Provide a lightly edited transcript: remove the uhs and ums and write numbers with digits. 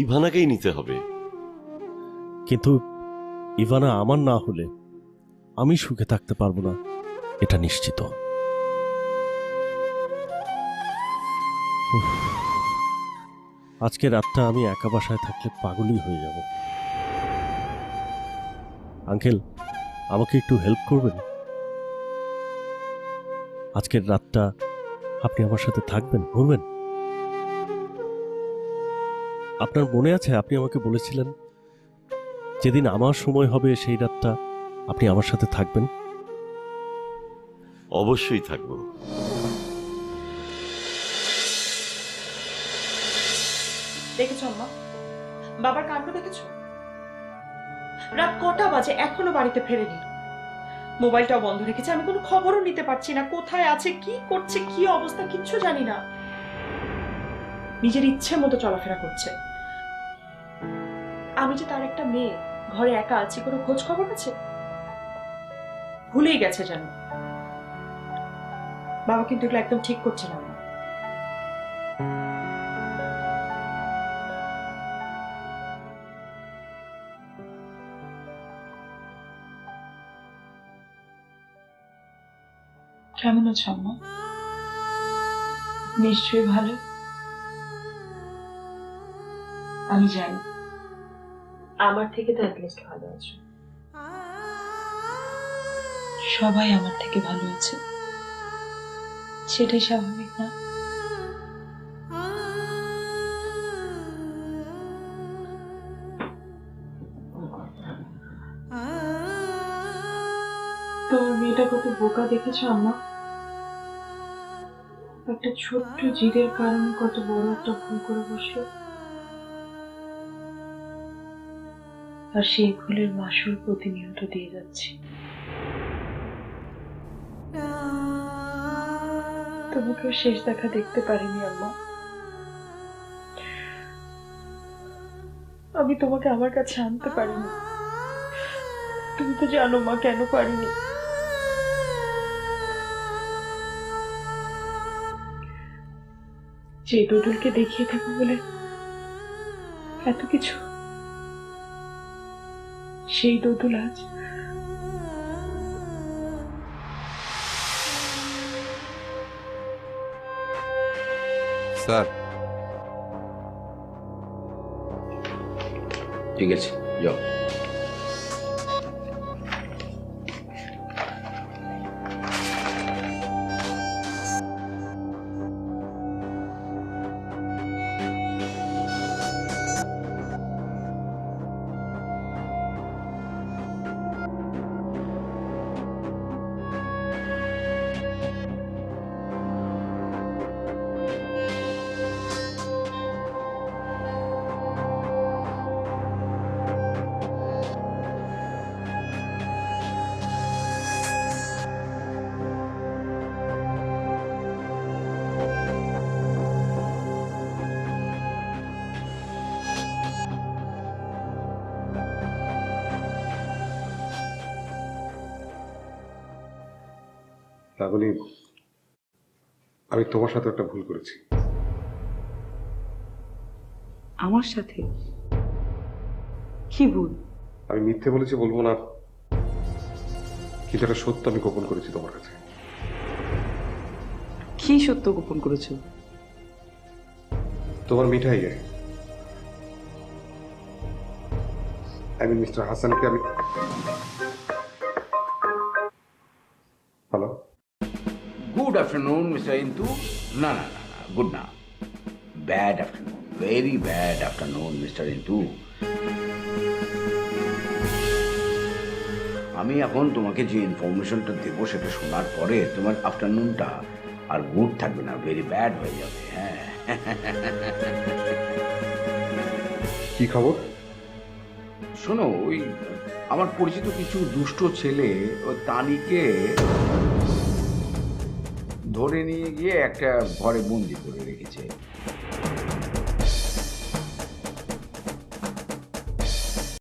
ইভানাকেই নিতে হবে। কিন্তু ইভানা আমার না হলে আমি সুখে থাকতে পারবো না, এটা নিশ্চিত। উফ, আজকে রাতটা আমি একা বাসায় থাকলে পাগলই হয়ে যাব। আঙ্কেল, আমাকে একটু হেল্প করবেন? আজকের রাতটা আপনি আমার সাথে থাকবেন, ঘুরবেন? আপনার মনে আছে আপনি আমাকে বলেছিলেন যেদিন আমার সময় হবে সেই রাতটা আপনি আমার সাথে থাকবেন? অবশ্যই থাকবো। দেখেছো আম্মা, বাবার কাণ্ড দেখেছো? রাত কটা বাজে এখনো বাড়িতে ফেরেনি। মোবাইলটাও বন্ধ রেখেছে, আমি কোনো খবরও নিতে পারছি না, কোথায় আছে, কি করছে, কি অবস্থা, কিচ্ছু জানি না। নিজের ইচ্ছে মতো চলাফেরা করছে। আমি যে তার একটা মেয়ে, ঘরে একা আছি, কোনো খোঁজ খবর আছে? ভুলেই গেছে যেন। বাবা কিন্তু এগুলো একদম ঠিক করছে না। কেমন আছো আম্মা? নিশ্চয়ই ভালো। আমি জানি আমার থেকে তো অ্যাটলিস্ট ভালো আছো। সবাই আমার থেকে ভালো আছে, সেটাই স্বাভাবিক না? তোমার মেয়েটা কত বোকা দেখেছো আম্মা? একটা ছোট্ট জিদের কারণে কত বড় একটা ভুল করে বসলো, আর সেই ভুলের মাসুল প্রতিনিয়ত দিয়ে যাচ্ছি। তোমাকে শেষ দেখা দেখতে পারিনি আম্মা। আমি তোমাকে আমার কাছে আনতে পারিনি। তুমি তো জানো মা কেন পারিনি। যে দোদুলকে দেখিয়ে থাকবো বলে এত কিছু, সেই দোদুল আজ স্যার। ঠিক আছে, যাও। লাবণী, আমি তোমার সাথে একটা ভুল করেছি। আমার সাথে কি ভুল? আমি মিথ্যে বলেছি বলবো না, কিন্তু একটা সত্য আমি গোপন করেছি তোমার কাছে। কি সত্য গোপন করেছো? তোমার মিঠাই আমি মিস্টার হাসানকে আমি hello Good afternoon, Mr. Intu. No, no, no, no. Good now. Bad afternoon. Very bad afternoon, Mr. Intu. আমি এখন তোমাকে যে ইনফরমেশনটা দেবো সেটা শোনার পরে তোমার আফটারনুনটা আর গুড থাকবে না, ভেরি ব্যাড হয়ে যাবে। হ্যাঁ, কি খবর? শোনো, ওই আমার পরিচিত কিছু দুষ্ট ছেলে ওই তানিকে ধরে নিয়ে গিয়ে একটা ঘরে বন্দি করে রেখেছে।